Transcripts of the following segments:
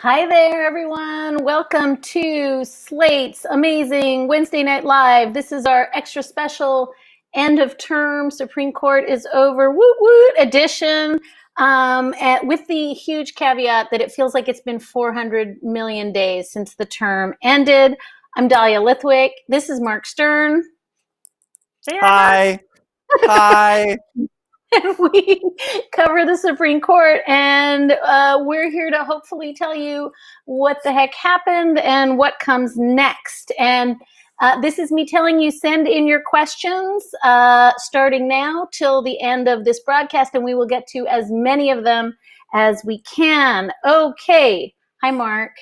Hi there, everyone. Welcome to Slate's amazing Wednesday Night Live. This is our extra special end of term Supreme Court is over woot woot edition, and with the huge caveat that it feels like it's been 400 million days since the term ended. I'm Dahlia Lithwick. This is Mark Stern. Hi. Hi. And we cover the Supreme Court, and we're here to hopefully tell you what the heck happened and what comes next. And this is me telling you, send in your questions starting now till the end of this broadcast, and we will get to as many of them as we can. Okay. Hi, Mark.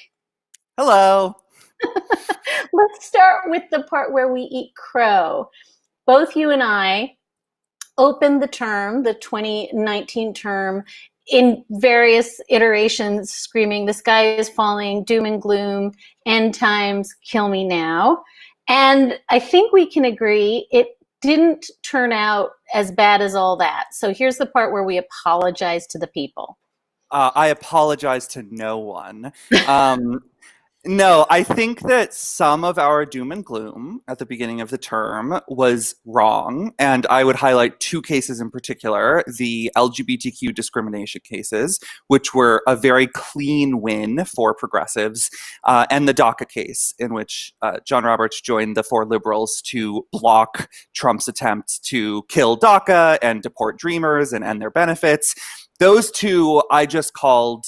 Hello. Let's start with the part where we eat crow. Both you and I opened the term, the 2019 term, in various iterations, screaming, the sky is falling, doom and gloom, end times, kill me now. And I think we can agree it didn't turn out as bad as all that. So here's the part where we apologize to the people. I apologize to no one. No, I think that some of our doom and gloom at the beginning of the term was wrong. And I would highlight two cases in particular, the LGBTQ discrimination cases, which were a very clean win for progressives, and the DACA case, in which John Roberts joined the four liberals to block Trump's attempt to kill DACA and deport Dreamers and end their benefits. Those two I just called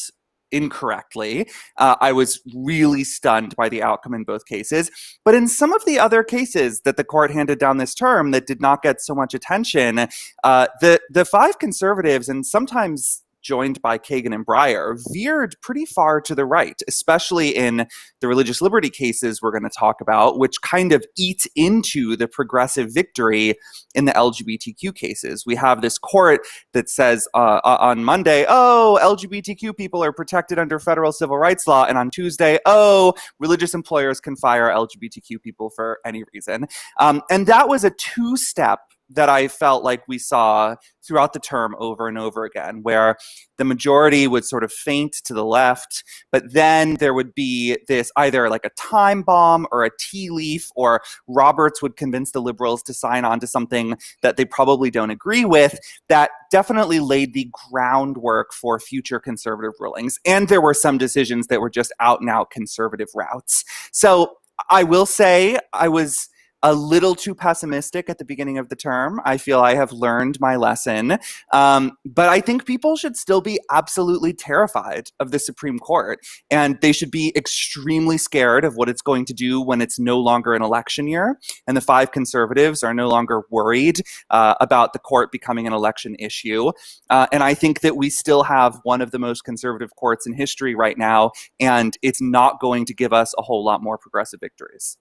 incorrectly. I was really stunned by the outcome in both cases. But in some of the other cases that the court handed down this term that did not get so much attention, the five conservatives, and sometimes joined by Kagan and Breyer, veered pretty far to the right, especially in the religious liberty cases we're going to talk about, which kind of eat into the progressive victory in the LGBTQ cases. We have this court that says on Monday, oh, LGBTQ people are protected under federal civil rights law, and on Tuesday, oh, religious employers can fire LGBTQ people for any reason. And that was a two-step that I felt like we saw throughout the term over and over again, where the majority would sort of feint to the left, but then there would be this either like a time bomb or a tea leaf, or Roberts would convince the liberals to sign on to something that they probably don't agree with, that definitely laid the groundwork for future conservative rulings. And there were some decisions that were just out and out conservative routes. So I will say I was a little too pessimistic at the beginning of the term. I feel I have learned my lesson. But I think people should still be absolutely terrified of the Supreme Court. And they should be extremely scared of what it's going to do when it's no longer an election year. And the five conservatives are no longer worried about the court becoming an election issue. And I think that we still have one of the most conservative courts in history right now. And it's not going to give us a whole lot more progressive victories.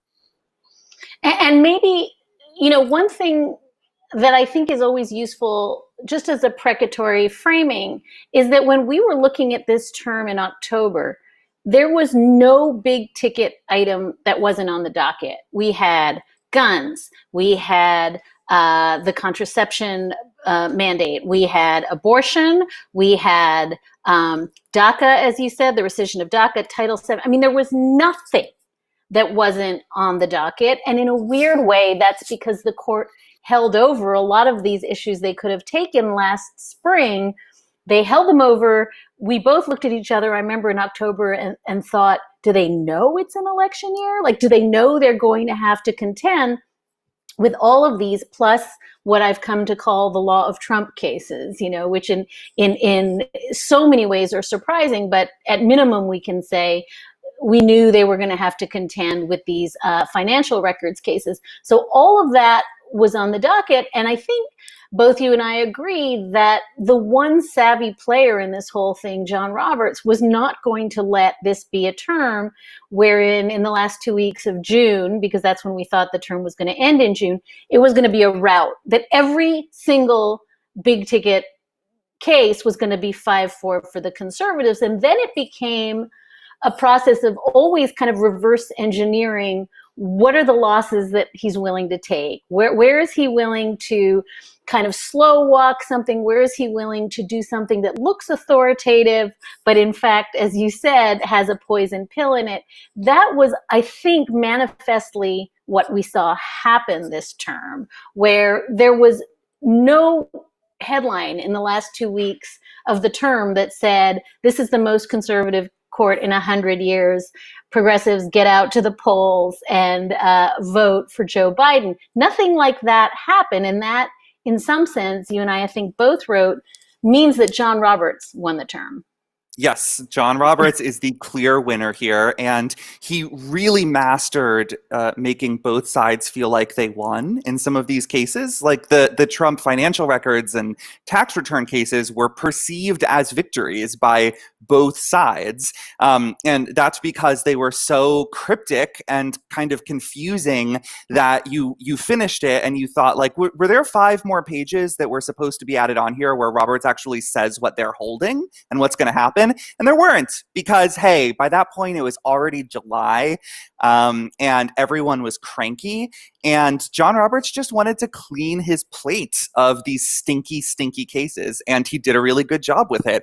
And maybe, one thing that I think is always useful, just as a precatory framing, is that when we were looking at this term in October, there was no big ticket item that wasn't on the docket. We had guns, we had the contraception mandate, we had abortion, we had DACA, as you said, the rescission of DACA, Title VII. I mean, there was nothing that wasn't on the docket. And in a weird way, that's because the court held over a lot of these issues they could have taken last spring. They held them over. We both looked at each other, I remember in October, and thought, do they know it's an election year? Like, do they know they're going to have to contend with all of these, plus what I've come to call the law of Trump cases, which in so many ways are surprising, but at minimum we can say, we knew they were going to have to contend with these financial records cases. So all of that was on the docket. And I think both you and I agree that the one savvy player in this whole thing, John Roberts, was not going to let this be a term wherein in the last 2 weeks of June, because that's when we thought the term was going to end in June, it was going to be a rout, that every single big ticket case was going to be 5-4 for the conservatives. And then it became a process of always kind of reverse engineering what are the losses that he's willing to take? Where is he willing to kind of slow walk something? Where is he willing to do something that looks authoritative, but in fact, as you said, has a poison pill in it? That was, I think, manifestly what we saw happen this term, where there was no headline in the last 2 weeks of the term that said, this is the most conservative court in 100 years. Progressives, get out to the polls and vote for Joe Biden. Nothing like that happened. And that, in some sense, you and I think both wrote, means that John Roberts won the term. Yes, John Roberts is the clear winner here, and he really mastered making both sides feel like they won in some of these cases. Like the Trump financial records and tax return cases were perceived as victories by both sides, and that's because they were so cryptic and kind of confusing that you finished it and you thought, like, were there 5 more pages that were supposed to be added on here where Roberts actually says what they're holding and what's going to happen? And there weren't, because, hey, by that point it was already July, and everyone was cranky, and John Roberts just wanted to clean his plate of these stinky, stinky cases, and he did a really good job with it.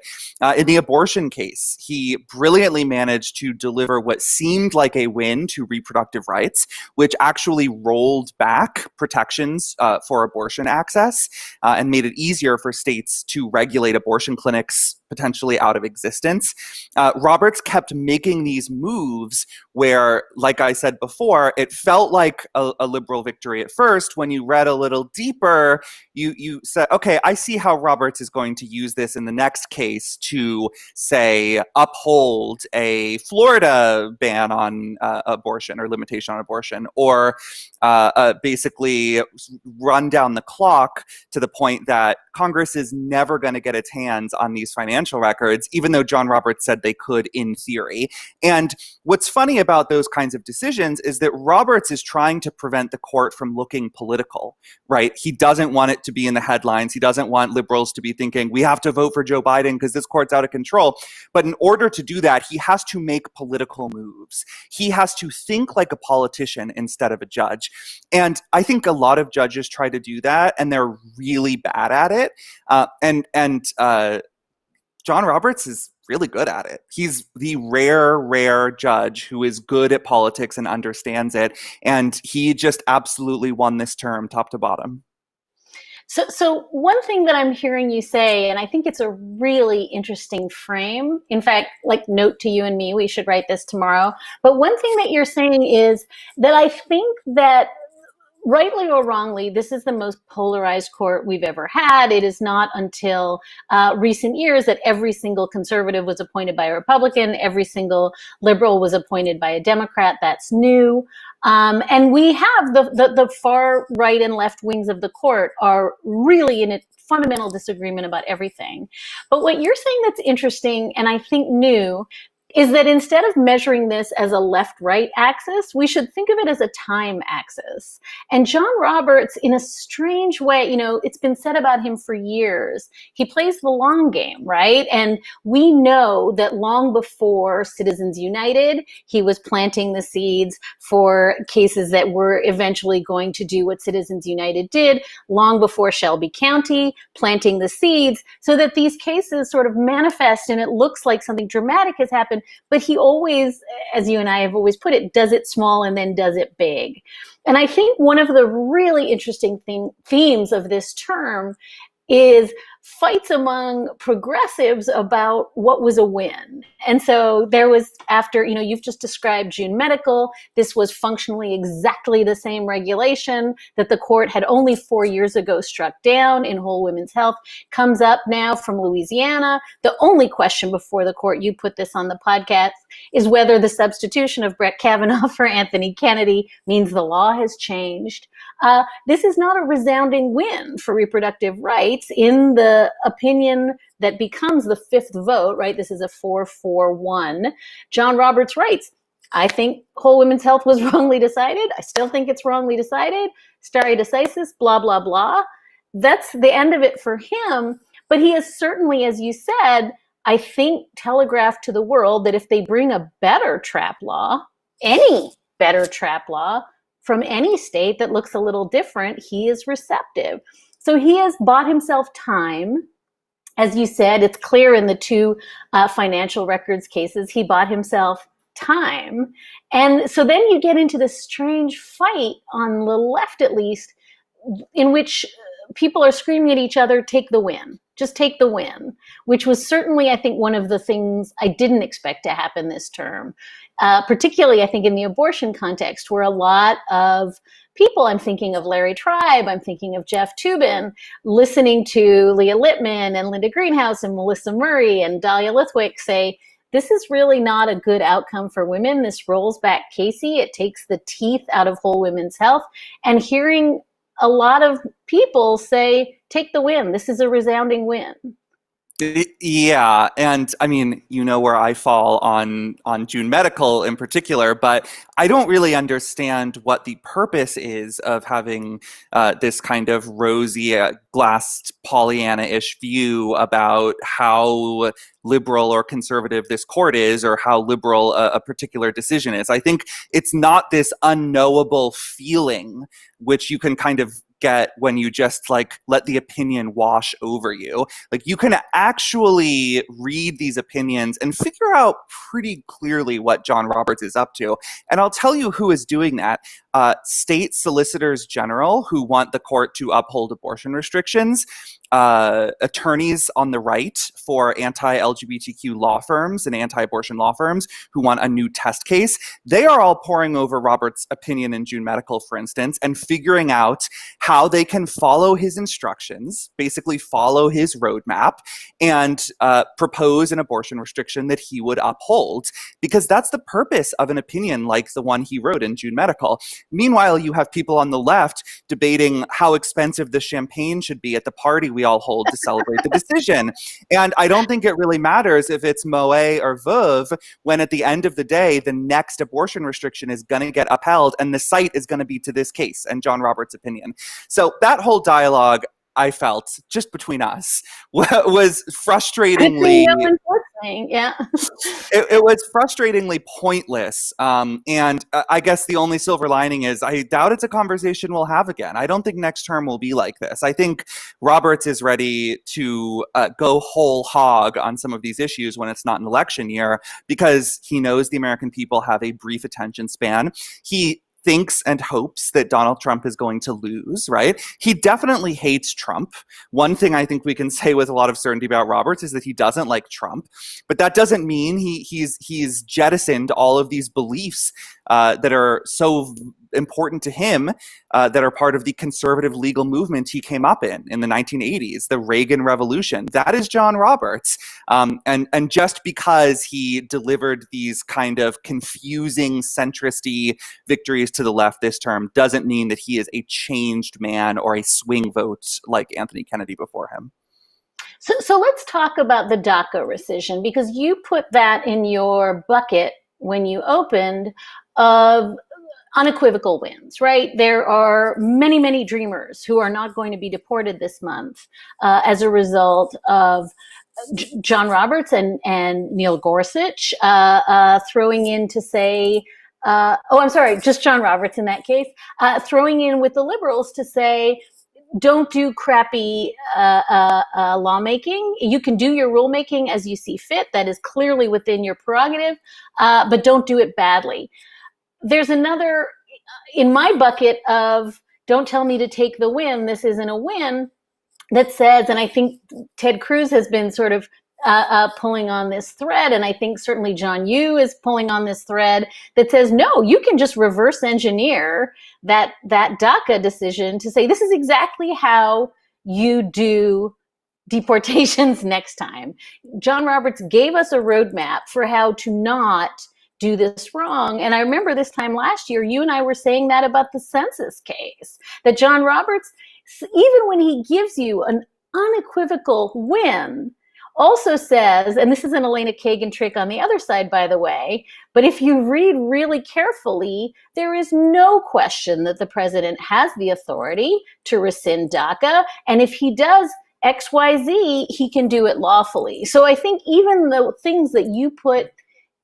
In the abortion case, he brilliantly managed to deliver what seemed like a win to reproductive rights, which actually rolled back protections for abortion access and made it easier for states to regulate abortion clinics potentially out of existence. Roberts kept making these moves where, like I said before, it felt like a liberal victory at first. When you read a little deeper, you said, okay, I see how Roberts is going to use this in the next case to, say, uphold a Florida ban on abortion or limitation on abortion, or basically run down the clock to the point that Congress is never going to get its hands on these financial records, even though John Roberts said they could in theory. And what's funny about those kinds of decisions is that Roberts is trying to prevent the court from looking political, right? He doesn't want it to be in the headlines. He doesn't want liberals to be thinking, we have to vote for Joe Biden because this court's out of control. But in order to do that, he has to make political moves. He has to think like a politician instead of a judge. And I think a lot of judges try to do that, and they're really bad at it. John Roberts is really good at it. He's the rare judge who is good at politics and understands it. And he just absolutely won this term top to bottom. So one thing that I'm hearing you say, and I think it's a really interesting frame. In fact, like, note to you and me, we should write this tomorrow. But one thing that you're saying is that I think that, rightly or wrongly, this is the most polarized court we've ever had. It is not until recent years that every single conservative was appointed by a Republican, every single liberal was appointed by a Democrat. That's new. And we have the far right and left wings of the court are really in a fundamental disagreement about everything. But what you're saying that's interesting, and I think new, is that instead of measuring this as a left-right axis, we should think of it as a time axis. And John Roberts, in a strange way, you know, it's been said about him for years, he plays the long game, right? And we know that long before Citizens United, he was planting the seeds for cases that were eventually going to do what Citizens United did, long before Shelby County, planting the seeds so that these cases sort of manifest and it looks like something dramatic has happened. But he always, as you and I have always put it, does it small and then does it big. And I think one of the really interesting themes of this term is fights among progressives about what was a win. And so there was, after, you know, you've just described June Medical, this was functionally exactly the same regulation that the court had only 4 years ago struck down in Whole Women's Health, comes up now from Louisiana. The only question before the court, you put this on the podcast, is whether the substitution of Brett Kavanaugh for Anthony Kennedy means the law has changed. This is not a resounding win for reproductive rights in the opinion that becomes the fifth vote, right? This is a 4-4-1. John Roberts writes, I think Whole Women's Health was wrongly decided. I still think it's wrongly decided. Stare decisis, blah, blah, blah. That's the end of it for him. But he has certainly, as you said, I think telegraphed to the world that if they bring a better trap law, any better trap law from any state that looks a little different, he is receptive. So he has bought himself time. As you said, it's clear in the two financial records cases, he bought himself time. And so then you get into this strange fight on the left, at least, in which people are screaming at each other, take the win, just take the win, which was certainly, I think, one of the things I didn't expect to happen this term, particularly, I think, in the abortion context, where a lot of people, I'm thinking of Larry Tribe, I'm thinking of Jeff Toobin, listening to Leah Littman and Linda Greenhouse and Melissa Murray and Dahlia Lithwick say, this is really not a good outcome for women. This rolls back Casey. It takes the teeth out of whole women's health. And hearing a lot of people say, take the win. This is a resounding win. Yeah, and I mean, you know where I fall on June Medical in particular, but I don't really understand what the purpose is of having this kind of rosy, glassed Pollyanna-ish view about how liberal or conservative this court is, or how liberal a particular decision is. I think it's not this unknowable feeling which you can kind of get when you just like let the opinion wash over you. Like, you can actually read these opinions and figure out pretty clearly what John Roberts is up to. And I'll tell you who is doing that. State solicitors general who want the court to uphold abortion restrictions, attorneys on the right for anti-LGBTQ law firms and anti-abortion law firms who want a new test case. They are all poring over Roberts' opinion in June Medical, for instance, and figuring out how they can follow his instructions, basically follow his roadmap, and propose an abortion restriction that he would uphold, because that's the purpose of an opinion like the one he wrote in June Medical. Meanwhile, you have people on the left debating how expensive the champagne should be at the party we all hold to celebrate the decision. And I don't think it really matters if it's Moet or Veuve, when at the end of the day, the next abortion restriction is going to get upheld, and the site is going to be to this case and John Roberts' opinion. So that whole dialogue, I felt, just between us, was frustratingly... Yeah. It was frustratingly pointless. And I guess the only silver lining is I doubt it's a conversation we'll have again. I don't think next term will be like this. I think Roberts is ready to go whole hog on some of these issues when it's not an election year, because he knows the American people have a brief attention span. He thinks and hopes that Donald Trump is going to lose, right? He definitely hates Trump. One thing I think we can say with a lot of certainty about Roberts is that he doesn't like Trump, but that doesn't mean he's jettisoned all of these beliefs that are so important to him, that are part of the conservative legal movement he came up in the 1980s, the Reagan Revolution. That is John Roberts. And just because he delivered these kind of confusing centrist-y victories to the left this term doesn't mean that he is a changed man or a swing vote like Anthony Kennedy before him. So let's talk about the DACA rescission, because you put that in your bucket when you opened of unequivocal wins, right? There are many, many dreamers who are not going to be deported this month as a result of John Roberts and Neil Gorsuch throwing in to say, just John Roberts in that case, throwing in with the liberals to say, don't do crappy lawmaking. You can do your rulemaking as you see fit. That is clearly within your prerogative, but don't do it badly. There's another in my bucket of don't tell me to take the win. This isn't a win, that says, and I think Ted Cruz has been sort of pulling on this thread, and I think certainly John Yoo is pulling on this thread that says, no, you can just reverse engineer that DACA decision to say this is exactly how you do deportations next time. John Roberts gave us a roadmap for how to not do this wrong. And I remember this time last year, you and I were saying that about the census case, that John Roberts, even when he gives you an unequivocal win, also says, and this is an Elena Kagan trick on the other side, by the way, but if you read really carefully, there is no question that the president has the authority to rescind DACA. And if he does XYZ, he can do it lawfully. So I think even the things that you put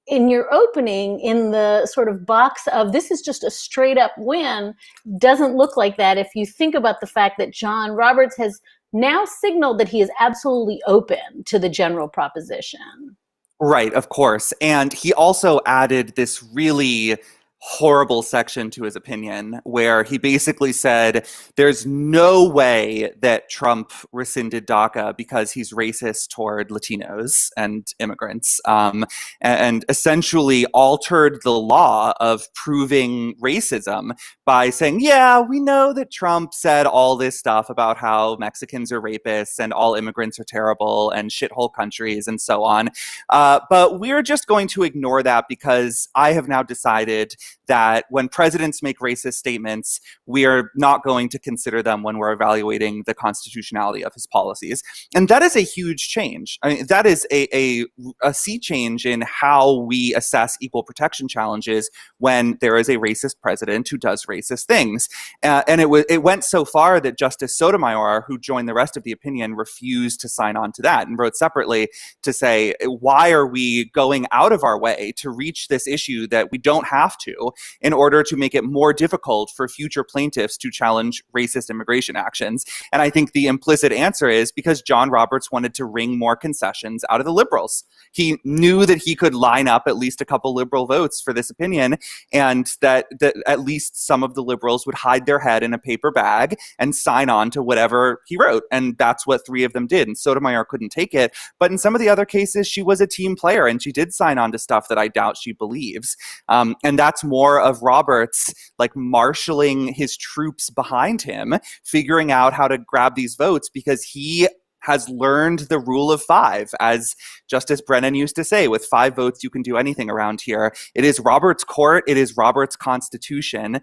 in your opening, in the sort of box of this is just a straight up win, doesn't look like that if you think about the fact that John Roberts has now signaled that he is absolutely open to the general proposition. Right, of course. And he also added this really horrible section to his opinion where he basically said there's no way that Trump rescinded DACA because he's racist toward Latinos and immigrants, and essentially altered the law of proving racism by saying, yeah, we know that Trump said all this stuff about how Mexicans are rapists and all immigrants are terrible and shithole countries and so on. But we're just going to ignore that because I have now decided that when presidents make racist statements, we are not going to consider them when we're evaluating the constitutionality of his policies. And that is a huge change. I mean, that is a sea change in how we assess equal protection challenges when there is a racist president who does racist things. And it went so far that Justice Sotomayor, who joined the rest of the opinion, refused to sign on to that and wrote separately to say, why are we going out of our way to reach this issue that we don't have to in order to make it more difficult for future plaintiffs to challenge racist immigration actions? And I think the implicit answer is because John Roberts wanted to wring more concessions out of the liberals. He knew that he could line up at least a couple liberal votes for this opinion, and that at least some of the liberals would hide their head in a paper bag and sign on to whatever he wrote. And that's what three of them did. And Sotomayor couldn't take it. But in some of the other cases, she was a team player and she did sign on to stuff that I doubt she believes. And that's more of Roberts like marshaling his troops behind him, figuring out how to grab these votes because he has learned the rule of five. As Justice Brennan used to say, with 5 votes, you can do anything around here. It is Roberts' court. It is Roberts' constitution.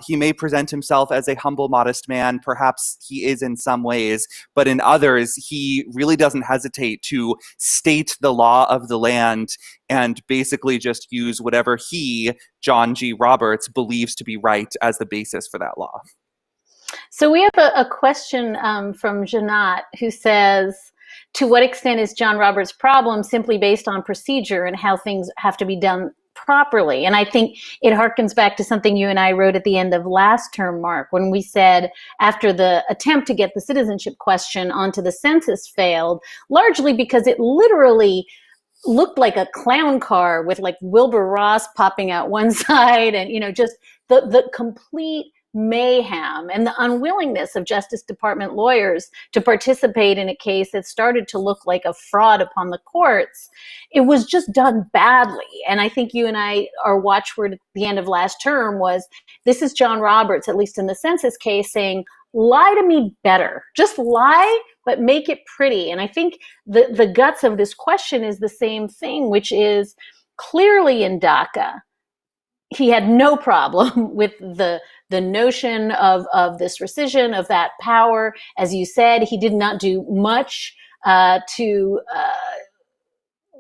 He may present himself as a humble, modest man. Perhaps he is in some ways, but in others, he really doesn't hesitate to state the law of the land and basically just use whatever he, John G. Roberts, believes to be right as the basis for that law. So we have a question from Janat who says, to what extent is John Roberts' problem simply based on procedure and how things have to be done properly? And I think it harkens back to something you and I wrote at the end of last term, Mark, when we said after the attempt to get the citizenship question onto the census failed, largely because it literally looked like a clown car with like Wilbur Ross popping out one side and, you know, just the complete mayhem and the unwillingness of Justice Department lawyers to participate in a case that started to look like a fraud upon the courts. It was just done badly. And I think you and I, our watchword at the end of last term was, this is John Roberts, at least in the census case, saying, lie to me better. Just lie, but make it pretty. And I think the guts of this question is the same thing, which is clearly in DACA, he had no problem with the notion of this rescission of that power. As you said, he did not do much to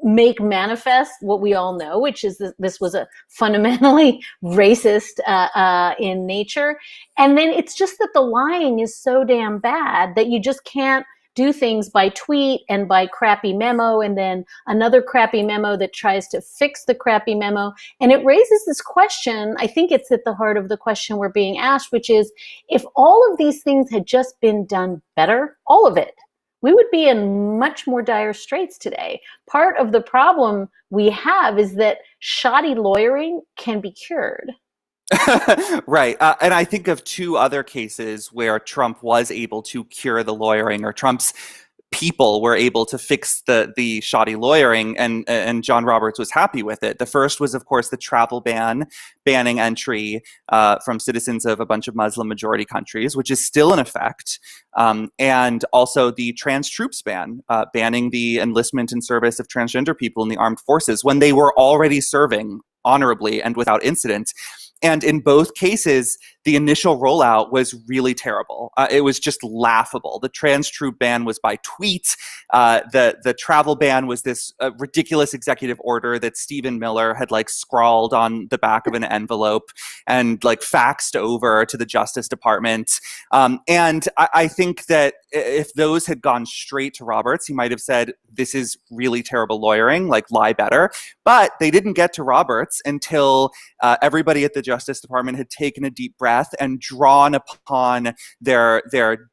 make manifest what we all know, which is that this was a fundamentally racist in nature. And then it's just that the lying is so damn bad that you just can't do things by tweet and by crappy memo and then another crappy memo that tries to fix the crappy memo. And it raises this question, I think it's at the heart of the question we're being asked, which is, if all of these things had just been done better, all of it, we would be in much more dire straits today. Part of the problem we have is that shoddy lawyering can be cured. Right. And I think of 2 other cases where Trump was able to cure the lawyering, or Trump's people were able to fix the shoddy lawyering, and John Roberts was happy with it. The first was, of course, the travel ban, banning entry from citizens of a bunch of Muslim majority countries, which is still in effect, and also the trans troops ban, banning the enlistment and service of transgender people in the armed forces when they were already serving honorably and without incident. And in both cases, the initial rollout was really terrible. It was just laughable. The trans troop ban was by tweet. The travel ban was this ridiculous executive order that Stephen Miller had like scrawled on the back of an envelope and like faxed over to the Justice Department. And I think that if those had gone straight to Roberts, he might have said, this is really terrible lawyering, like lie better. But they didn't get to Roberts until everybody at the Justice Department had taken a deep breath and drawn upon their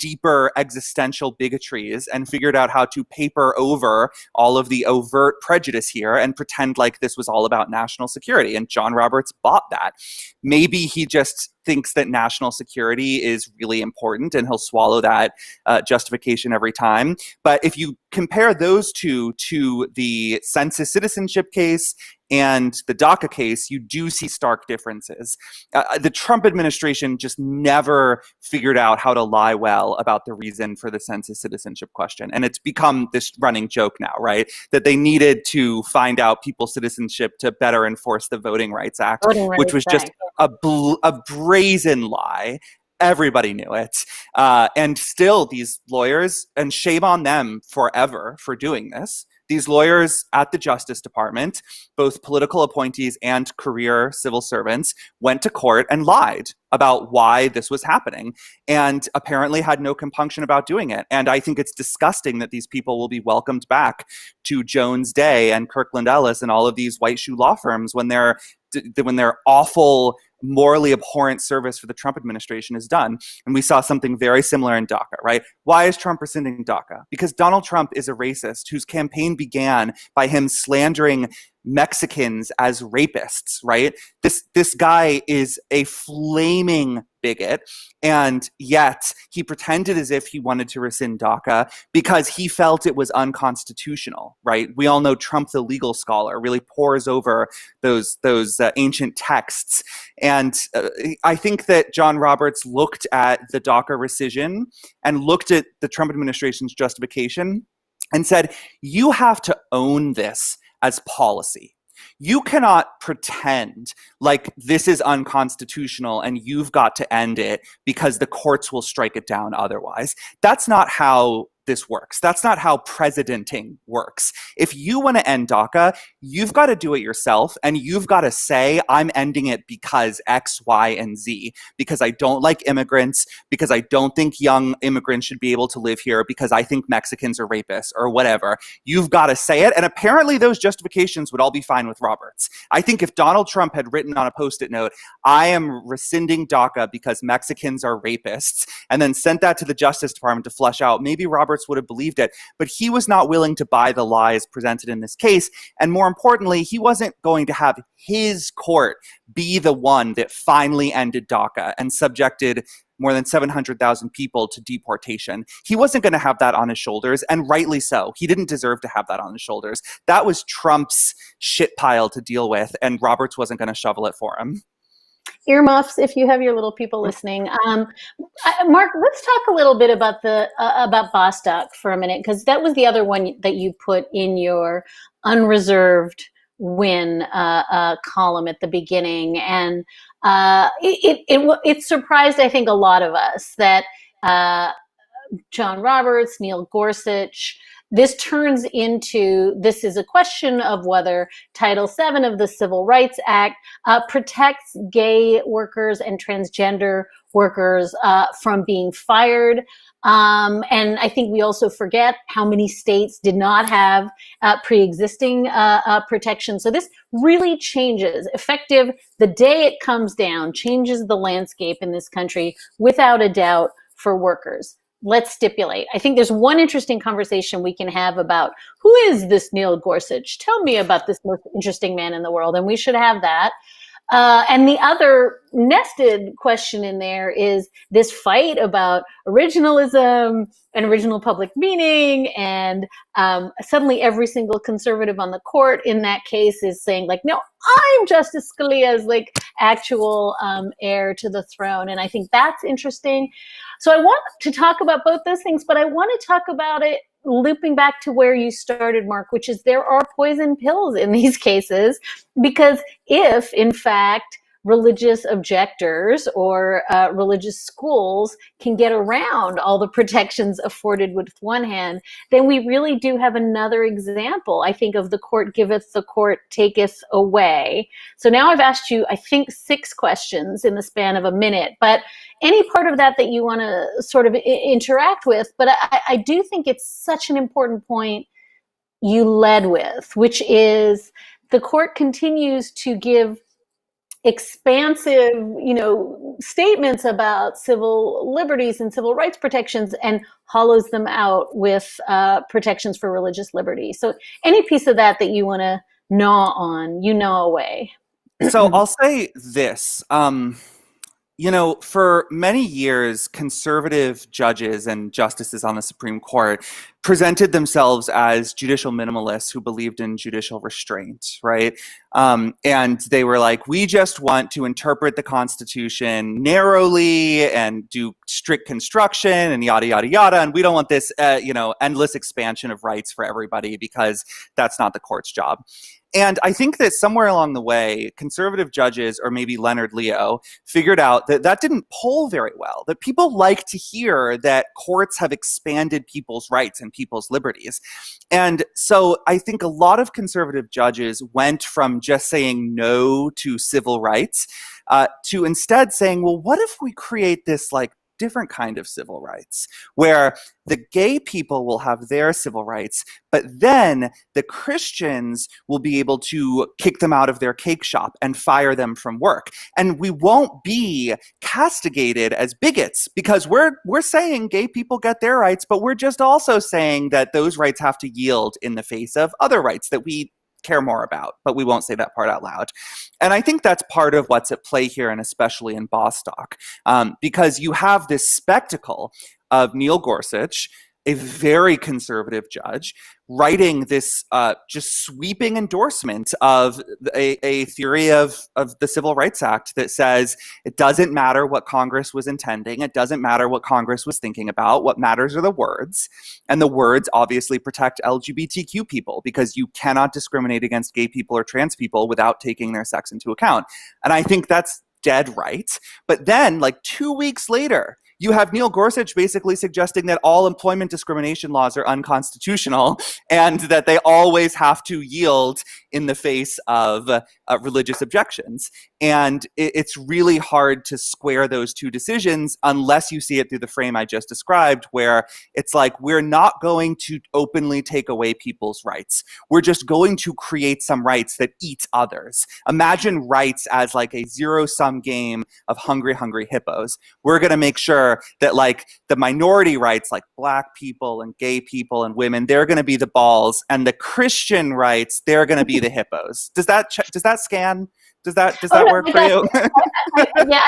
deeper existential bigotries and figured out how to paper over all of the overt prejudice here and pretend like this was all about national security. And John Roberts bought that. Maybe he just thinks that national security is really important and he'll swallow that justification every time. But if you compare those two to the census citizenship case and the DACA case, you do see stark differences. The Trump administration just never figured out how to lie well about the reason for the census citizenship question. And it's become this running joke now, right? That they needed to find out people's citizenship to better enforce the Voting Rights Act, which was just a brazen lie. Everybody knew it. And still these lawyers, and shame on them forever for doing this, these lawyers at the Justice Department, both political appointees and career civil servants, went to court and lied about why this was happening and apparently had no compunction about doing it. And I think it's disgusting that these people will be welcomed back to Jones Day and Kirkland Ellis and all of these white shoe law firms when their awful, morally abhorrent service for the Trump administration is done. And we saw something very similar in DACA, right? Why is Trump rescinding DACA? Because Donald Trump is a racist whose campaign began by him slandering Mexicans as rapists, right? This guy is a flaming bigot, and yet he pretended as if he wanted to rescind DACA because he felt it was unconstitutional, right? We all know Trump, the legal scholar, really pores over those ancient texts. And I think that John Roberts looked at the DACA rescission and looked at the Trump administration's justification and said, you have to own this as policy. You cannot pretend like this is unconstitutional and you've got to end it because the courts will strike it down otherwise. That's not how this works. That's not how presidenting works. If you want to end DACA, you've got to do it yourself, and you've got to say, I'm ending it because X, Y, and Z, because I don't like immigrants, because I don't think young immigrants should be able to live here, because I think Mexicans are rapists, or whatever. You've got to say it, and apparently those justifications would all be fine with Roberts. I think if Donald Trump had written on a Post-it note, I am rescinding DACA because Mexicans are rapists, and then sent that to the Justice Department to flesh out, maybe Roberts would have believed it, but he was not willing to buy the lies presented in this case. And more importantly, he wasn't going to have his court be the one that finally ended DACA and subjected more than 700,000 people to deportation. He wasn't going to have that on his shoulders, and rightly so. He didn't deserve to have that on his shoulders. That was Trump's shit pile to deal with, and Roberts wasn't going to shovel it for him. Earmuffs, if you have your little people listening. Mark, let's talk a little bit about about Bostock for a minute, because that was the other one that you put in your unreserved win column at the beginning, and it surprised, I think, a lot of us that John Roberts, Neil Gorsuch, this turns into, this is a question of whether Title VII of the Civil Rights Act protects gay workers and transgender workers from being fired. And I think we also forget how many states did not have pre-existing protection. So this really changes, effective the day it comes down, changes the landscape in this country without a doubt for workers. Let's stipulate. I think there's one interesting conversation we can have about who is this Neil Gorsuch? Tell me about this most interesting man in the world. And we should have that. And the other nested question in there is this fight about originalism and original public meaning. And suddenly every single conservative on the court in that case is saying, like, no, I'm Justice Scalia's like actual heir to the throne. And I think that's interesting. So I want to talk about both those things, but I want to talk about it looping back to where you started, Mark, which is there are poison pills in these cases, because if, in fact, religious objectors or religious schools can get around all the protections afforded with one hand, then we really do have another example, I think, of the court giveth, the court taketh away. So now I've asked you, I think, 6 questions in the span of a minute, but any part of that you want to sort of interact with. But I do think it's such an important point you led with, which is the court continues to give expansive, statements about civil liberties and civil rights protections and hollows them out with protections for religious liberty. So any piece of that you want to gnaw on, gnaw away. So I'll say this. For many years, conservative judges and justices on the Supreme Court presented themselves as judicial minimalists who believed in judicial restraint, right? And they were like, we just want to interpret the Constitution narrowly and do strict construction and yada, yada, yada. And we don't want this, endless expansion of rights for everybody because that's not the court's job. And I think that somewhere along the way, conservative judges, or maybe Leonard Leo, figured out that that didn't poll very well, that people like to hear that courts have expanded people's rights and people's liberties. And so I think a lot of conservative judges went from just saying no to civil rights to instead saying, well, what if we create this different kind of civil rights where the gay people will have their civil rights, but then the Christians will be able to kick them out of their cake shop and fire them from work. And we won't be castigated as bigots because we're saying gay people get their rights, but we're just also saying that those rights have to yield in the face of other rights that we care more about, but we won't say that part out loud. And I think that's part of what's at play here, and especially in Bostock, because you have this spectacle of Neil Gorsuch, a very conservative judge, writing this just sweeping endorsement of a theory of the Civil Rights Act that says it doesn't matter what Congress was intending. It doesn't matter what Congress was thinking about. What matters are the words. And the words obviously protect LGBTQ people because you cannot discriminate against gay people or trans people without taking their sex into account. And I think that's dead right. But then, 2 weeks later, you have Neil Gorsuch basically suggesting that all employment discrimination laws are unconstitutional and that they always have to yield in the face of religious objections. And it's really hard to square those two decisions unless you see it through the frame I just described, where it's like, we're not going to openly take away people's rights. We're just going to create some rights that eat others. Imagine rights as a zero-sum game of hungry, hungry hippos. We're going to make sure that the minority rights, like Black people and gay people and women, they're going to be the balls, and the Christian rights, they're going to be the hippos. Does that scan? Does that work for you? Yeah,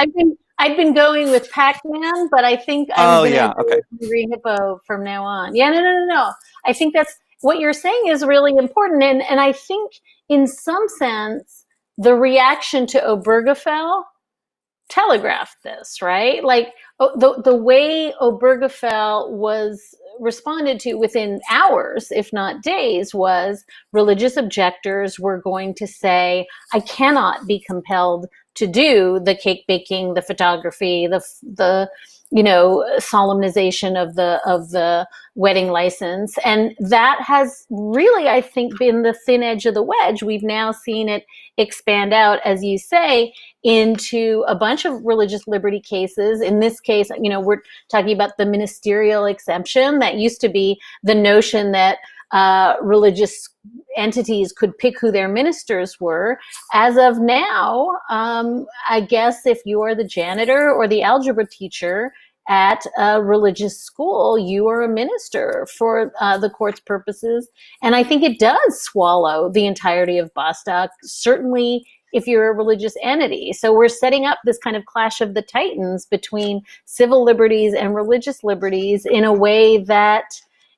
I've been going with Pac-Man, but I think I'm going to go hungry hippo from now on. Yeah, no. I think that's what you're saying is really important, and I think in some sense the reaction to Obergefell telegraphed this, right? The way Obergefell was responded to within hours, if not days, was religious objectors were going to say, I cannot be compelled to do the cake baking, the photography, the solemnization of the wedding license. And that has really, I think, been the thin edge of the wedge. We've now seen it expand out, as you say, into a bunch of religious liberty cases. In this case, we're talking about the ministerial exemption. That used to be the notion that religious entities could pick who their ministers were. As of now, I guess if you are the janitor or the algebra teacher at a religious school, you are a minister for the court's purposes. And I think it does swallow the entirety of Bostock, certainly if you're a religious entity. So we're setting up this kind of clash of the titans between civil liberties and religious liberties in a way that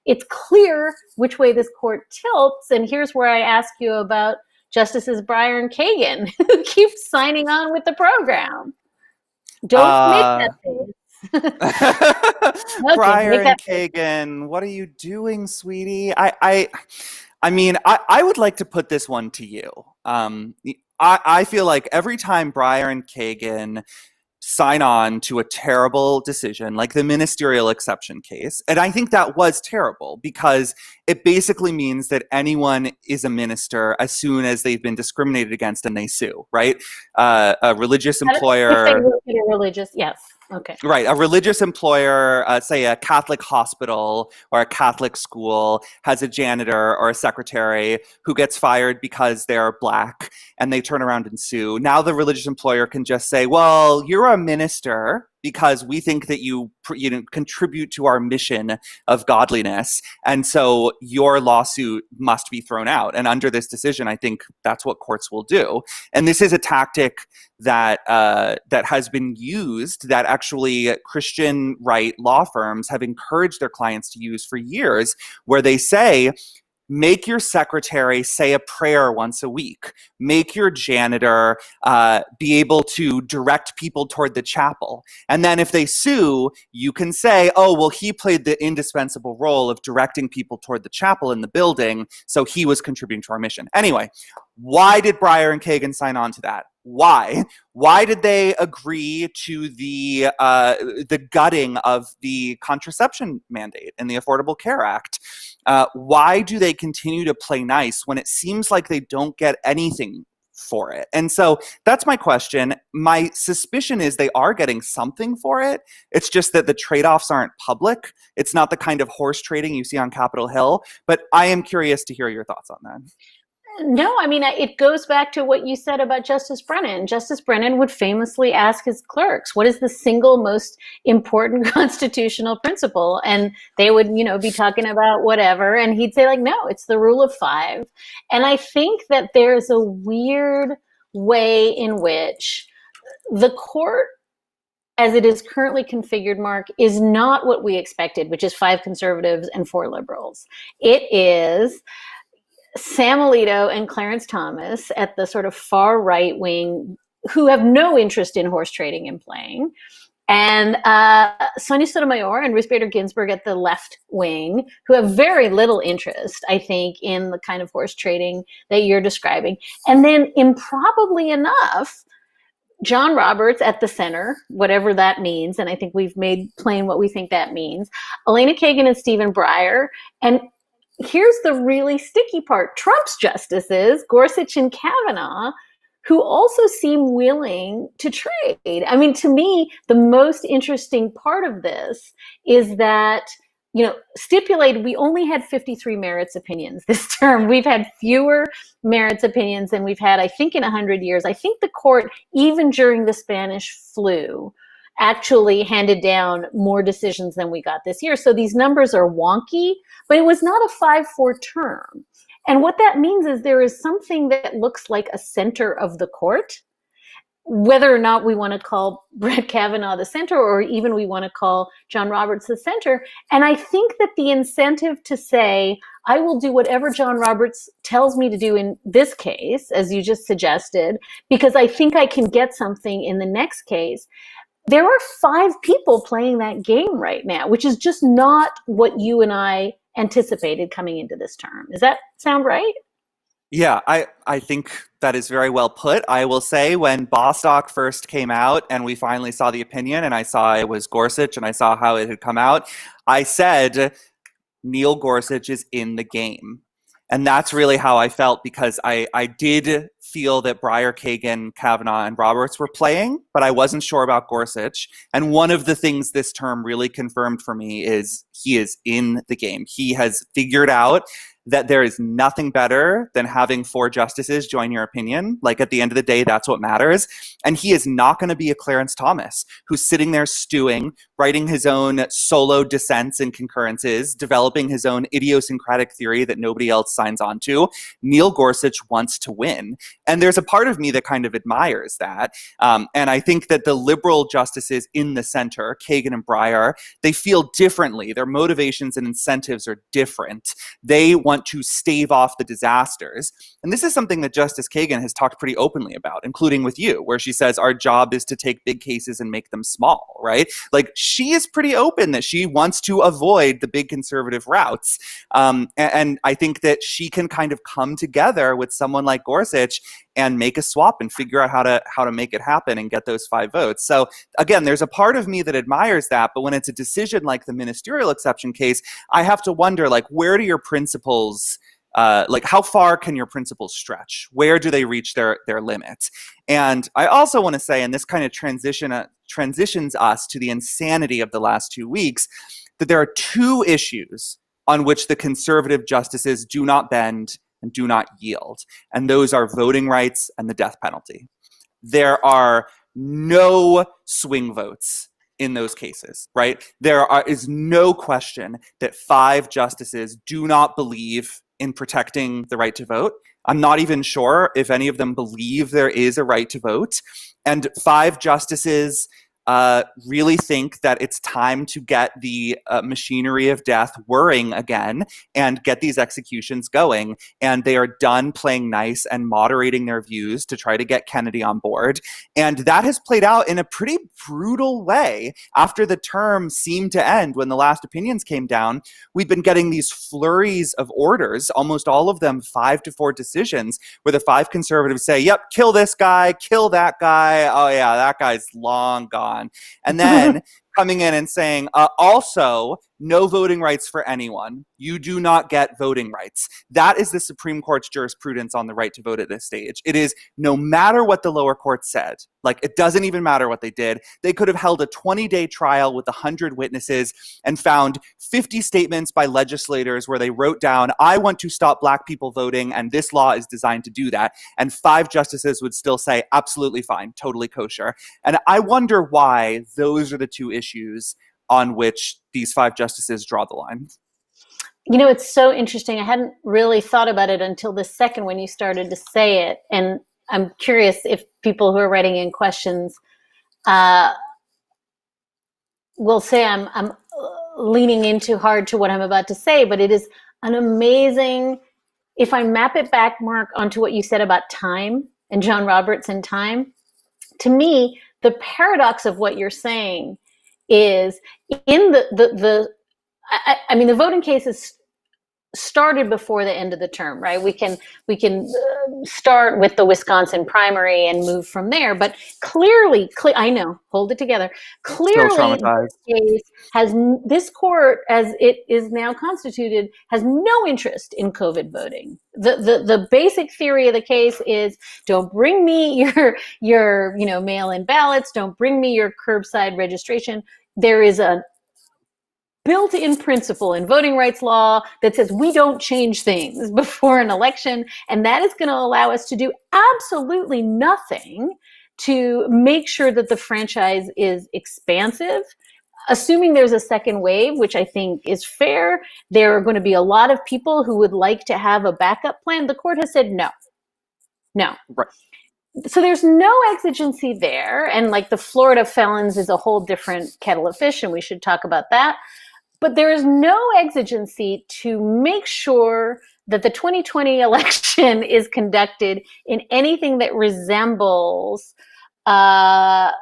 it's clear which way this court tilts. And here's where I ask you about Justices Breyer and Kagan, who keep signing on with the program. Don't make that face. Breyer and Kagan, what are you doing, sweetie? I mean, I would like to put this one to you. I feel like every time Breyer and Kagan sign on to a terrible decision, like the ministerial exception case. And I think that was terrible because it basically means that anyone is a minister as soon as they've been discriminated against and they sue, right? A religious If they employer. work at a religious, yes. Okay. Right. A religious employer, say a Catholic hospital or a Catholic school, has a janitor or a secretary who gets fired because they're Black and they turn around and sue. Now the religious employer can just say, well, you're a minister because we think that you contribute to our mission of godliness. And so your lawsuit must be thrown out. And under this decision, I think that's what courts will do. And this is a tactic that that has been used, that actually Christian right law firms have encouraged their clients to use for years, where they say, make your secretary say a prayer once a week. Make your janitor be able to direct people toward the chapel. And then if they sue, you can say, oh, well, he played the indispensable role of directing people toward the chapel in the building, so he was contributing to our mission. Anyway, why did Breyer and Kagan sign on to that? Why? Why did they agree to the gutting of the contraception mandate and the Affordable Care Act? Why do they continue to play nice when it seems like they don't get anything for it? And so that's my question. My suspicion is they are getting something for it. It's just that the trade-offs aren't public. It's not the kind of horse trading you see on Capitol Hill. But I am curious to hear your thoughts on that. No, I mean, it goes back to what you said about Justice Brennan. Justice Brennan would famously ask his clerks, what is the single most important constitutional principle? And they would, be talking about whatever. And he'd say, like, no, it's the rule of five. And I think that there's a weird way in which the court, as it is currently configured, Mark, is not what we expected, which is 5 conservatives and 4 liberals. It is Sam Alito and Clarence Thomas at the sort of far right wing, who have no interest in horse trading and playing, and Sonia Sotomayor and Ruth Bader Ginsburg at the left wing, who have very little interest, I think, in the kind of horse trading that you're describing. And then, improbably enough, John Roberts at the center, whatever that means, and I think we've made plain what we think that means, Elena Kagan and Stephen Breyer, and here's the really sticky part. Trump's justices, Gorsuch and Kavanaugh, who also seem willing to trade. I mean, to me, the most interesting part of this is that, stipulated, we only had 53 merits opinions this term. We've had fewer merits opinions than we've had, I think, in 100 years. I think the court, even during the Spanish flu, actually handed down more decisions than we got this year. So these numbers are wonky, but it was not a 5-4 term. And what that means is there is something that looks like a center of the court, whether or not we want to call Brett Kavanaugh the center, or even we want to call John Roberts the center. And I think that the incentive to say, I will do whatever John Roberts tells me to do in this case, as you just suggested, because I think I can get something in the next case. There are 5 people playing that game right now, which is just not what you and I anticipated coming into this term. Does that sound right? Yeah, I think that is very well put. I will say, when Bostock first came out and we finally saw the opinion and I saw it was Gorsuch and I saw how it had come out, I said, Neil Gorsuch is in the game. And that's really how I felt, because I did feel that Breyer, Kagan, Kavanaugh, and Roberts were playing, but I wasn't sure about Gorsuch. And one of the things this term really confirmed for me is he is in the game. He has figured out that there is nothing better than having 4 justices join your opinion. Like, at the end of the day, that's what matters. And he is not going to be a Clarence Thomas who's sitting there stewing, writing his own solo dissents and concurrences, developing his own idiosyncratic theory that nobody else signs on to. Neil Gorsuch wants to win. And there's a part of me that kind of admires that. And I think that the liberal justices in the center, Kagan and Breyer, they feel differently. Their motivations and incentives are different. They want to stave off the disasters. And this is something that Justice Kagan has talked pretty openly about, including with you, where she says our job is to take big cases and make them small, right? Like, she is pretty open that she wants to avoid the big conservative routes. And I think that she can kind of come together with someone like Gorsuch and make a swap and figure out how to make it happen and get those 5 votes. So again, there's a part of me that admires that, but when it's a decision like the ministerial exception case, I have to wonder, like, where do your principles, like, how far can your principles stretch? Where do they reach their limits? And I also want to say, and this kind of transitions us to the insanity of the last 2 weeks, that there are 2 issues on which the conservative justices do not bend and do not yield. And those are voting rights and the death penalty. There are no swing votes in those cases, right? Is no question that 5 justices do not believe in protecting the right to vote. I'm not even sure if any of them believe there is a right to vote. And 5 justices really think that it's time to get the machinery of death whirring again and get these executions going. And they are done playing nice and moderating their views to try to get Kennedy on board. And that has played out in a pretty brutal way. After the term seemed to end, when the last opinions came down, we've been getting these flurries of orders, almost all of them 5-4 decisions, where the 5 conservatives say, yep, kill this guy, kill that guy. Oh yeah, that guy's long gone. And then coming in and saying, also, no voting rights for anyone. You do not get voting rights. That is the Supreme Court's jurisprudence on the right to vote at this stage. It is no matter what the lower court said, like, it doesn't even matter what they did. They could have held a 20-day trial with 100 witnesses and found 50 statements by legislators where they wrote down, I want to stop Black people voting, and this law is designed to do that. And 5 justices would still say, absolutely fine, totally kosher. And I wonder why those are the 2 issues on which these 5 justices draw the line. You know, it's so interesting. I hadn't really thought about it until this second when you started to say it. And I'm curious if people who are writing in questions will say I'm leaning in too hard to what I'm about to say, but it is an amazing, if I map it back, Mark, onto what you said about time and John Roberts and time, to me, the paradox of what you're saying is in I mean, the voting cases started before the end of the term, right? We can start with the Wisconsin primary and move from there. But clearly, I know, hold it together. Clearly, this court, as it is now constituted, has no interest in COVID voting. The basic theory of the case is, don't bring me your mail-in ballots. Don't bring me your curbside registration. There is a built-in principle in voting rights law that says we don't change things before an election, and that is going to allow us to do absolutely nothing to make sure that the franchise is expansive. Assuming there's a second wave, which I think is fair, there are going to be a lot of people who would like to have a backup plan. The court has said no. Right. So there's no exigency there, and like the Florida felons is a whole different kettle of fish, and we should talk about that. But there is no exigency to make sure that the 2020 election is conducted in anything that resembles a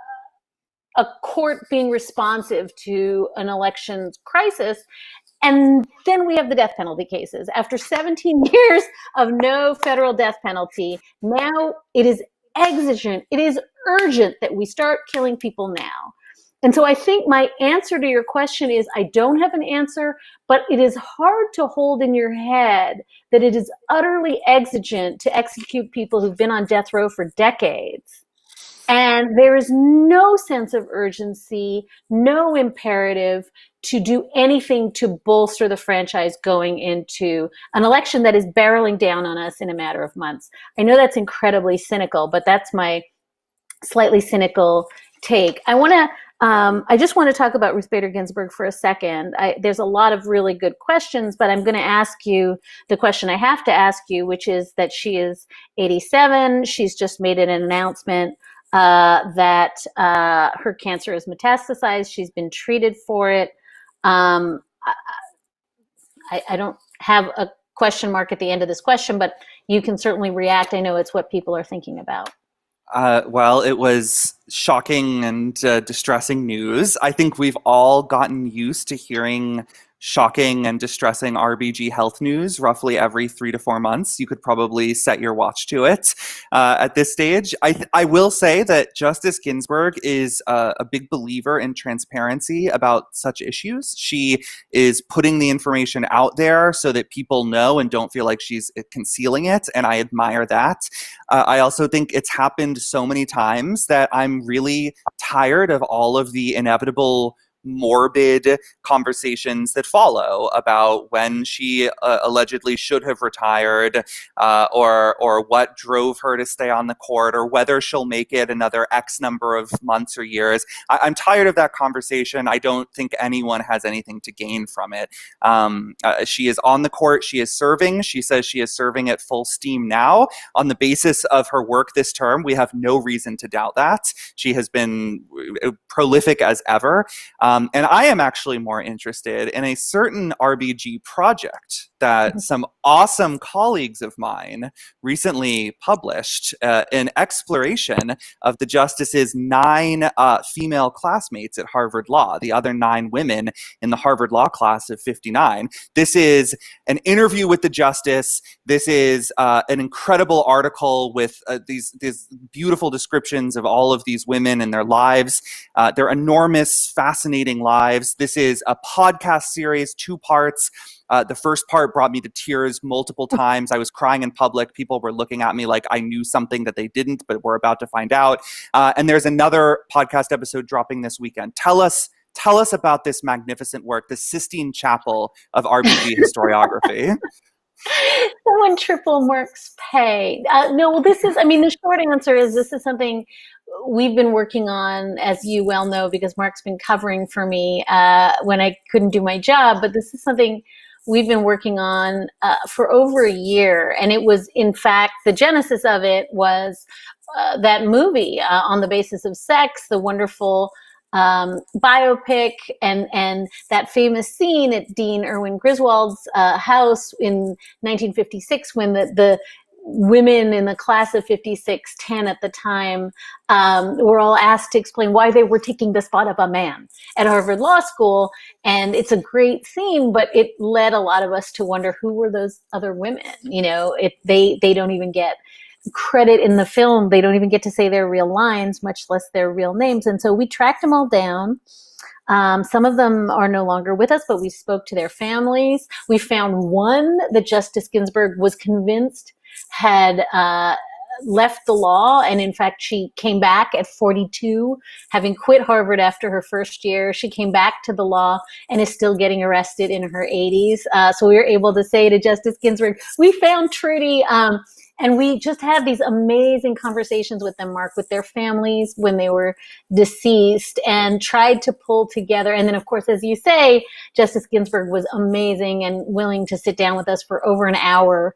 court being responsive to an elections crisis. And then we have the death penalty cases. After 17 years of no federal death penalty, now it is exigent, it is urgent that we start killing people now. And so I think my answer to your question is I don't have an answer, but it is hard to hold in your head that it is utterly exigent to execute people who've been on death row for decades. And there is no sense of urgency, no imperative to do anything to bolster the franchise going into an election that is barreling down on us in a matter of months. I know that's incredibly cynical, but that's my slightly cynical take. I just want to talk about Ruth Bader Ginsburg for a second. There's a lot of really good questions, but I'm going to ask you the question I have to ask you, which is that she is 87. She's just made an announcement that her cancer is metastasized. She's been treated for it. I don't have a question mark at the end of this question, but you can certainly react. I know it's what people are thinking about. Well, it was shocking and distressing news. I think we've all gotten used to hearing shocking and distressing RBG health news roughly every 3 to 4 months. You could probably set your watch to it at this stage. I will say that Justice Ginsburg is a big believer in transparency about such issues. She is putting the information out there so that people know and don't feel like she's concealing it, and I admire that. I also think it's happened so many times that I'm really tired of all of the inevitable morbid conversations that follow about when she allegedly should have retired, or what drove her to stay on the court, or whether she'll make it another X number of months or years. I'm tired of that conversation. I don't think anyone has anything to gain from it. She is on the court. She is serving. She says she is serving at full steam now. On the basis of her work this term, we have no reason to doubt that. She has been prolific as ever. And I am actually more interested in a certain RBG project that some awesome colleagues of mine recently published, an exploration of the justice's 9 female classmates at Harvard Law, the other 9 women in the Harvard Law class of 59. This is an interview with the justice. This is an incredible article with these beautiful descriptions of all of these women and their lives, their enormous, fascinating lives. This is a podcast series, 2 parts. The first part brought me to tears multiple times. I was crying in public. People were looking at me like I knew something that they didn't, but we're about to find out. And there's another podcast episode dropping this weekend. Tell us about this magnificent work, the Sistine Chapel of RBG historiography. Someone triple Mark's pay. No, well, the short answer is this is something we've been working on, as you well know, because Mark's been covering for me when I couldn't do my job. But this is something we've been working on for over a year. And it was, in fact, the genesis of it was that movie, On the Basis of Sex, the wonderful biopic, and that famous scene at Dean Erwin Griswold's house in 1956 when the women in the class of 56, 10 at the time, were all asked to explain why they were taking the spot of a man at Harvard Law School. And it's a great scene, but it led a lot of us to wonder who were those other women. They don't even get credit in the film. They don't even get to say their real lines, much less their real names. And so we tracked them all down. Some of them are no longer with us, but we spoke to their families. We found one that Justice Ginsburg was convinced had left the law. And in fact, she came back at 42, having quit Harvard after her first year. She came back to the law and is still getting arrested in her 80s. So we were able to say to Justice Ginsburg, we found Trudy. And we just had these amazing conversations with them, Mark, with their families when they were deceased, and tried to pull together. And then, of course, as you say, Justice Ginsburg was amazing and willing to sit down with us for over an hour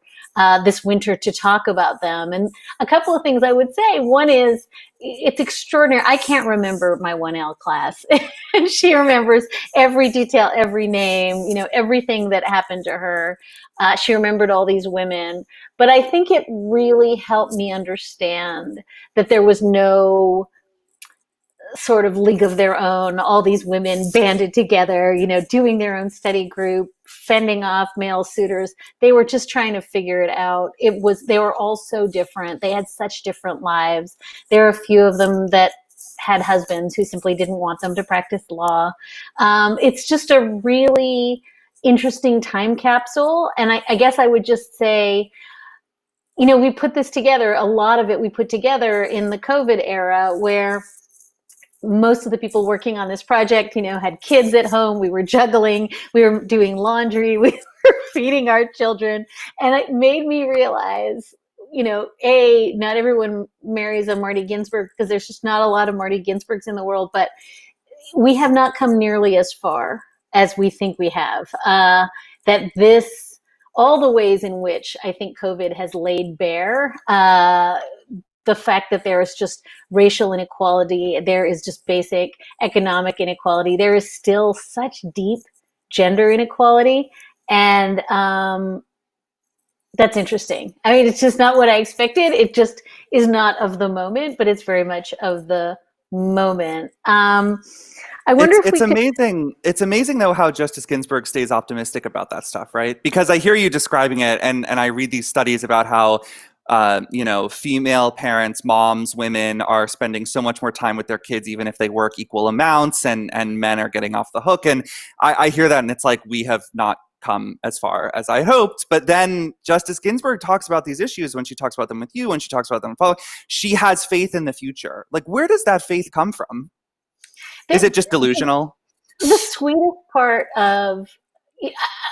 this winter to talk about them. And a couple of things I would say. One is, it's extraordinary. I can't remember my 1L class. And she remembers every detail, every name, everything that happened to her. She remembered all these women. But I think it really helped me understand that there was no sort of league of their own, all these women banded together, doing their own study group, fending off male suitors. They were just trying to figure it out. They were all so different. They had such different lives. There are a few of them that had husbands who simply didn't want them to practice law. It's just a really interesting time capsule. And I guess I would just say, we put this together, a lot of it we put together in the COVID era, where most of the people working on this project, had kids at home. We were juggling, we were doing laundry, we were feeding our children. And it made me realize, not everyone marries a Marty Ginsburg, because there's just not a lot of Marty Ginsburgs in the world, but we have not come nearly as far as we think we have. All the ways in which I think COVID has laid bare the fact that there is just racial inequality, there is just basic economic inequality, there is still such deep gender inequality. And that's interesting. It's just not what I expected. It just is not of the moment, but it's very much of the moment. I wonder if It's we could. amazing. It's amazing though how Justice Ginsburg stays optimistic about that stuff, right? Because I hear you describing it, and I read these studies about how female parents, moms, women are spending so much more time with their kids, even if they work equal amounts, and men are getting off the hook. And I hear that, and it's like we have not come as far as I hoped. But then Justice Ginsburg talks about these issues when she talks about them with you, when she talks about them with folks. She has faith in the future. Like, where does that faith come from? Is it just delusional? The sweetest part of,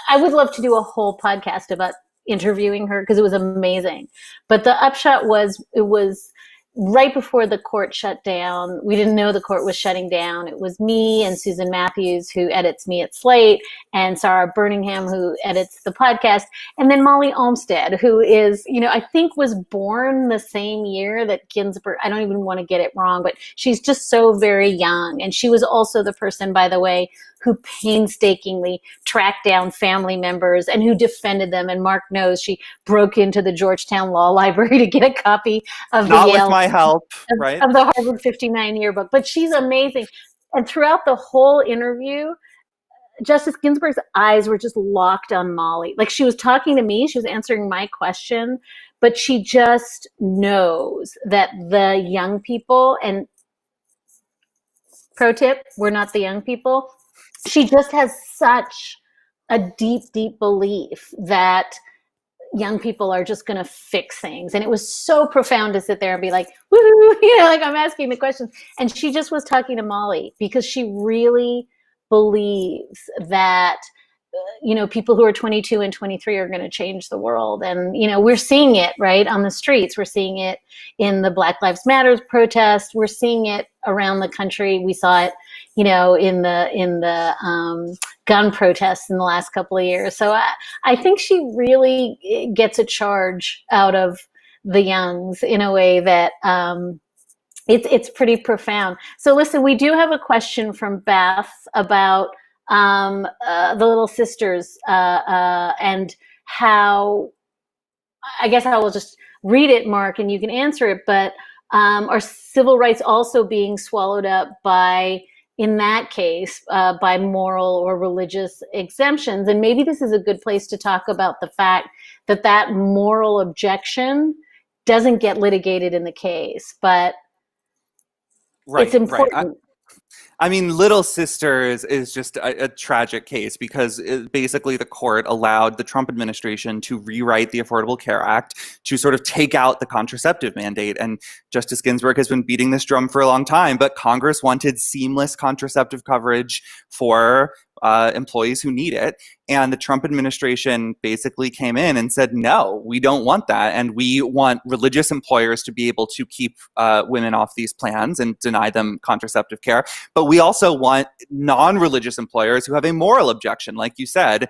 I would love to do a whole podcast about interviewing her because it was amazing. But the upshot was, it was right before the court shut down. We didn't know the court was shutting down. It was me and Susan Matthews, who edits me at Slate, and Sarah Birmingham, who edits the podcast, and then Molly Olmstead, who is, I think was born the same year that Ginsburg. I don't even want to get it wrong, but she's just so very young. And she was also the person, by the way, who painstakingly tracked down family members and who defended them. And Mark knows she broke into the Georgetown Law Library to get a copy of Not the Yale, with my help, right? of the Harvard 59 yearbook. But she's amazing. And throughout the whole interview, Justice Ginsburg's eyes were just locked on Molly. Like, she was talking to me, she was answering my question, but she just knows that the young people, and pro tip, we're not the young people. She just has such a deep, deep belief that young people are just going to fix things. And it was so profound to sit there and be like, woohoo, like I'm asking the questions. And she just was talking to Molly because she really believes that people who are 22 and 23 are going to change the world. And, we're seeing it right on the streets. We're seeing it in the Black Lives Matter protest. We're seeing it around the country. We saw it, in the gun protests in the last couple of years. So I think she really gets a charge out of the youngs in a way that, it's pretty profound. So listen, we do have a question from Beth about the Little Sisters and how, I guess I will just read it, Mark, and you can answer it, but are civil rights also being swallowed up by, in that case, by moral or religious exemptions? And maybe this is a good place to talk about the fact that that moral objection doesn't get litigated in the case, but it's important. Right. I mean, Little Sisters is just a tragic case because basically the court allowed the Trump administration to rewrite the Affordable Care Act to sort of take out the contraceptive mandate. And Justice Ginsburg has been beating this drum for a long time, but Congress wanted seamless contraceptive coverage for employees who need it. And the Trump administration basically came in and said, no, we don't want that. And we want religious employers to be able to keep women off these plans and deny them contraceptive care. But we also want non-religious employers who have a moral objection, like you said,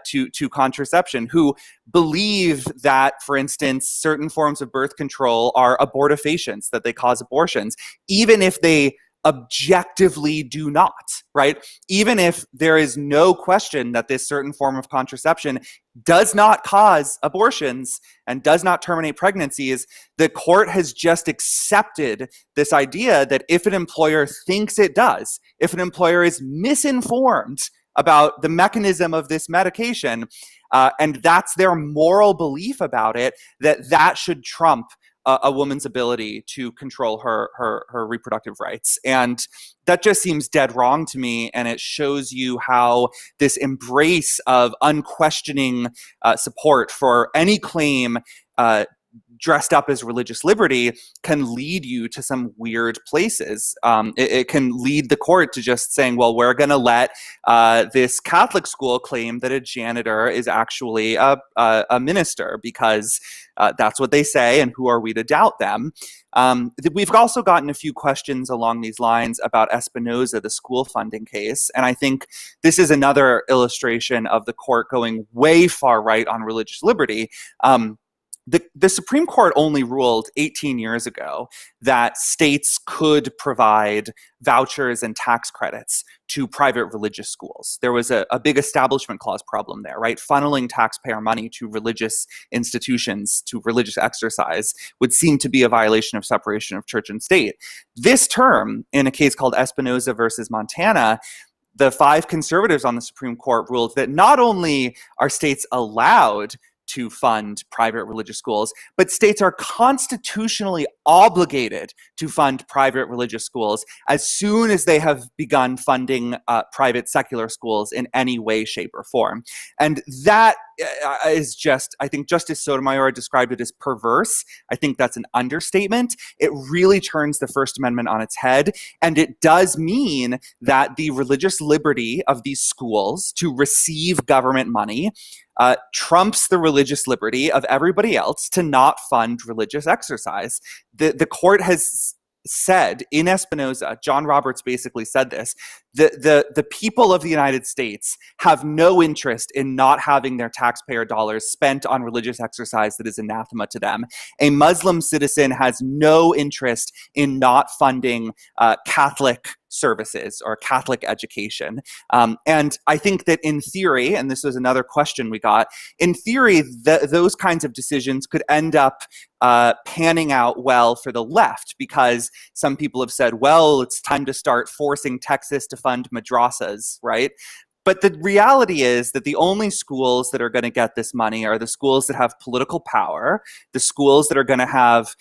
to contraception, who believe that, for instance, certain forms of birth control are abortifacients, that they cause abortions, even if they objectively do not, right? Even if there is no question that this certain form of contraception does not cause abortions and does not terminate pregnancies, the court has just accepted this idea that if an employer thinks it does, if an employer is misinformed about the mechanism of this medication, and that's their moral belief about it, that should trump a woman's ability to control her reproductive rights. And that just seems dead wrong to me. And it shows you how this embrace of unquestioning support for any claim dressed up as religious liberty can lead you to some weird places. It can lead the court to just saying, well, we're going to let this Catholic school claim that a janitor is actually a minister because that's what they say, and who are we to doubt them? We've also gotten a few questions along these lines about Espinoza, the school funding case. And I think this is another illustration of the court going way far right on religious liberty. the Supreme Court only ruled 18 years ago that states could provide vouchers and tax credits to private religious schools. There was a big establishment clause problem there, right? Funneling taxpayer money to religious institutions, to religious exercise, would seem to be a violation of separation of church and state. This term, in a case called Espinoza versus Montana, the 5 conservatives on the Supreme Court ruled that not only are states allowed to fund private religious schools, but states are constitutionally obligated to fund private religious schools as soon as they have begun funding private secular schools in any way, shape, or form. And that is just, I think Justice Sotomayor described it as perverse. I think that's an understatement. It really turns the First Amendment on its head, and it does mean that the religious liberty of these schools to receive government money trumps the religious liberty of everybody else to not fund religious exercise. The court has said in Espinoza, John Roberts basically said this, the people of the United States have no interest in not having their taxpayer dollars spent on religious exercise that is anathema to them. A Muslim citizen has no interest in not funding Catholic services or Catholic education. And I think that in theory, and this was another question we got, in theory, those kinds of decisions could end up panning out well for the left, because some people have said, well, it's time to start forcing Texas to fund madrasas, right? But the reality is that the only schools that are going to get this money are the schools that have political power, the schools that are going to have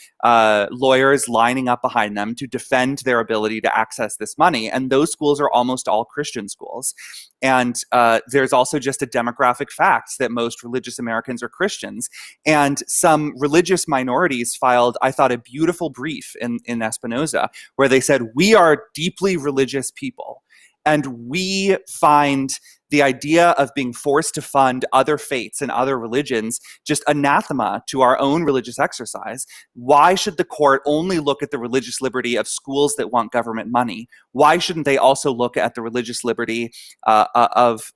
lawyers lining up behind them to defend their ability to access this money. And those schools are almost all Christian schools. And there's also just a demographic fact that most religious Americans are Christians. And some religious minorities filed, I thought, a beautiful brief in Espinoza, where they said, we are deeply religious people. And we find the idea of being forced to fund other faiths and other religions just anathema to our own religious exercise. Why should the court only look at the religious liberty of schools that want government money? Why shouldn't they also look at the religious liberty of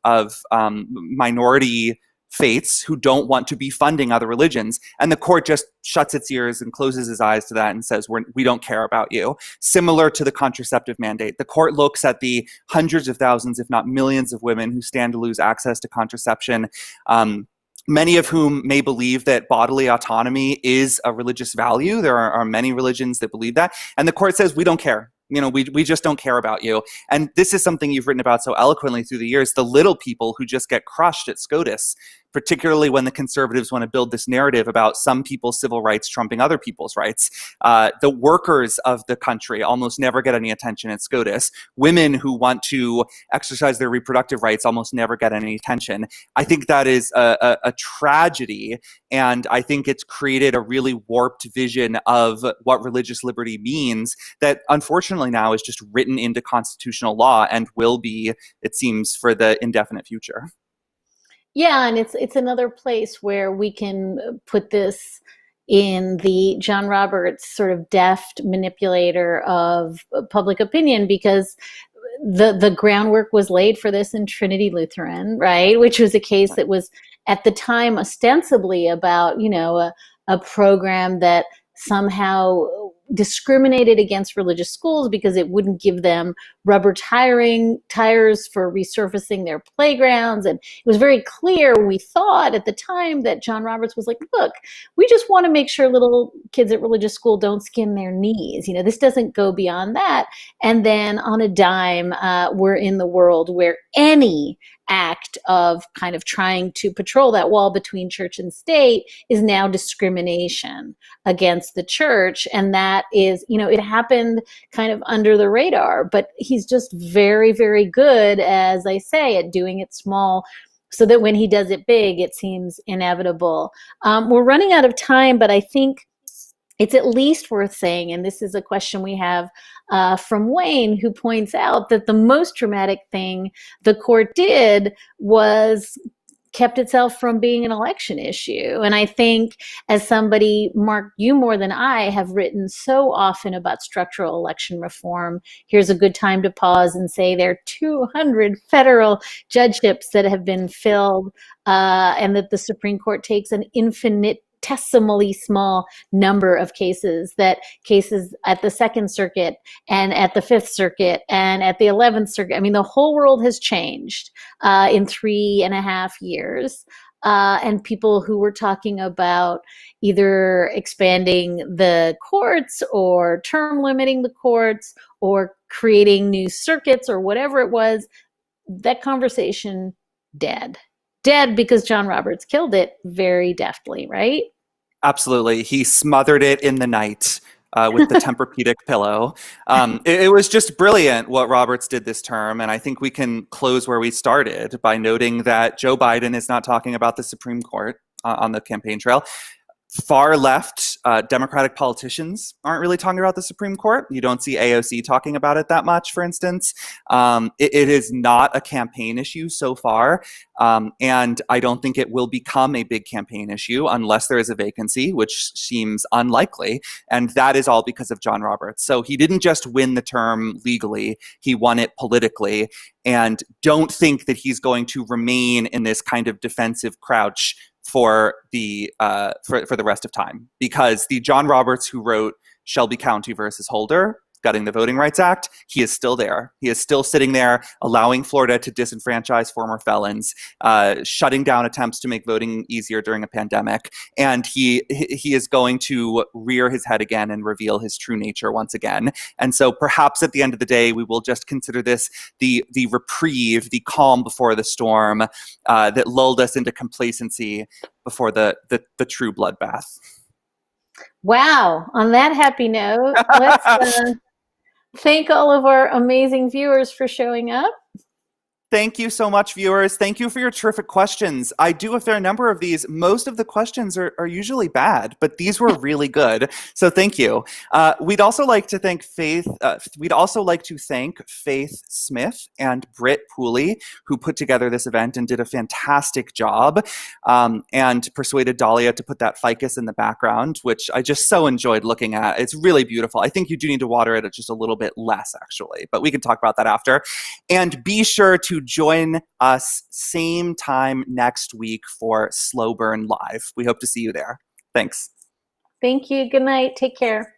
minority faiths who don't want to be funding other religions? And the court just shuts its ears and closes its eyes to that and says, we don't care about you. Similar to the contraceptive mandate, the court looks at the hundreds of thousands, if not millions, of women who stand to lose access to contraception, many of whom may believe that bodily autonomy is a religious value. There are many religions that believe that. And the court says, we don't care. We just don't care about you. And this is something you've written about so eloquently through the years, the little people who just get crushed at SCOTUS, particularly when the conservatives want to build this narrative about some people's civil rights trumping other people's rights. The workers of the country almost never get any attention at SCOTUS. Women who want to exercise their reproductive rights almost never get any attention. I think that is a tragedy, and I think it's created a really warped vision of what religious liberty means that unfortunately now is just written into constitutional law and will be, it seems, for the indefinite future. Yeah, and it's another place where we can put this in the John Roberts sort of deft manipulator of public opinion, because the groundwork was laid for this in Trinity Lutheran, right? Which was a case that was at the time ostensibly about, a program that somehow discriminated against religious schools because it wouldn't give them rubber tires for resurfacing their playgrounds. And it was very clear, we thought at the time, that John Roberts was like, look, we just want to make sure little kids at religious school don't skin their knees. This doesn't go beyond that. And then on a dime, we're in the world where any act of kind of trying to patrol that wall between church and state is now discrimination against the church. And that is, it happened kind of under the radar, but he's just very, very good, as I say, at doing it small, so that when he does it big, it seems inevitable. We're running out of time, but I think it's at least worth saying, and this is a question we have from Wayne, who points out that the most dramatic thing the court did was kept itself from being an election issue. And I think, as somebody, Mark, you more than I have written so often about structural election reform, here's a good time to pause and say there are 200 federal judgeships that have been filled, and that the Supreme Court takes an infinitesimal infinitesimally small number of cases, that cases at the Second Circuit and at the Fifth Circuit and at the 11th Circuit. I mean, the whole world has changed in 3.5 years. And people who were talking about either expanding the courts or term limiting the courts or creating new circuits or whatever it was, that conversation dead. Dead because John Roberts killed it very deftly, right? Absolutely. He smothered it in the night with the Tempur-Pedic pillow. It was just brilliant what Roberts did this term. And I think we can close where we started by noting that Joe Biden is not talking about the Supreme Court on the campaign trail. Far left Democratic politicians aren't really talking about the Supreme Court. You don't see AOC talking about it that much, for instance. It is not a campaign issue so far. And I don't think it will become a big campaign issue unless there is a vacancy, which seems unlikely. And that is all because of John Roberts. So he didn't just win the term legally, he won it politically. And don't think that he's going to remain in this kind of defensive crouch for the rest of time, because the John Roberts who wrote Shelby County versus Holder, gutting the Voting Rights Act, he is still there. He is still sitting there, allowing Florida to disenfranchise former felons, shutting down attempts to make voting easier during a pandemic, and he is going to rear his head again and reveal his true nature once again. And so perhaps at the end of the day, we will just consider this the reprieve, the calm before the storm that lulled us into complacency before the true bloodbath. Wow. On that happy note, let's thank all of our amazing viewers for showing up. Thank you so much, viewers. Thank you for your terrific questions. I do a fair number of these. Most of the questions are usually bad, but these were really good. So thank you. We'd also like to thank Faith Smith and Britt Pooley, who put together this event and did a fantastic job, and persuaded Dahlia to put that ficus in the background, which I just so enjoyed looking at. It's really beautiful. I think you do need to water it just a little bit less, actually, but we can talk about that after. And be sure to join us same time next week for Slow Burn Live. We hope to see you there. Thanks. Thank you. Good night. Take care.